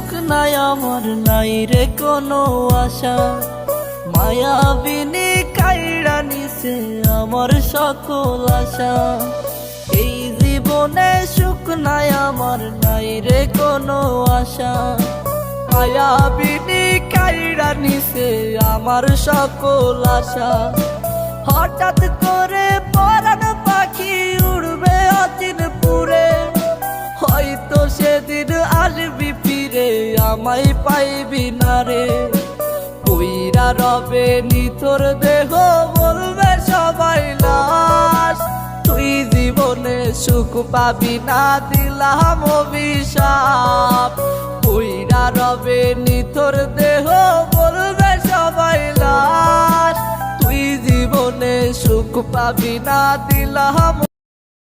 সুখ নাই আমার, নাই রে কোনো আশা। মায়াবিনী কাইড়া নিছে আমার সকল আশা। এই জীবনে সুখ নাই আমার, নাই রে কোনো আশা। মায়াবিনী কাইড়া নিছে আমার সকল আশা। হঠাৎ করে পরাণ পাখি উড়বে অচিনপুরে, হয়তো সেদিন আসবি ফিরে আমায় পাইবি না রে। কইরা রবে নিথর দেহ বলবে সবাই লাশ, তুই জীবনে সুখ পাবি না দিলাম অভিশাপ। কইরা রবে নিথর দেহ বলবে সবাই লাশ, তুই জীবনে সুখ পাবি না দিলাম।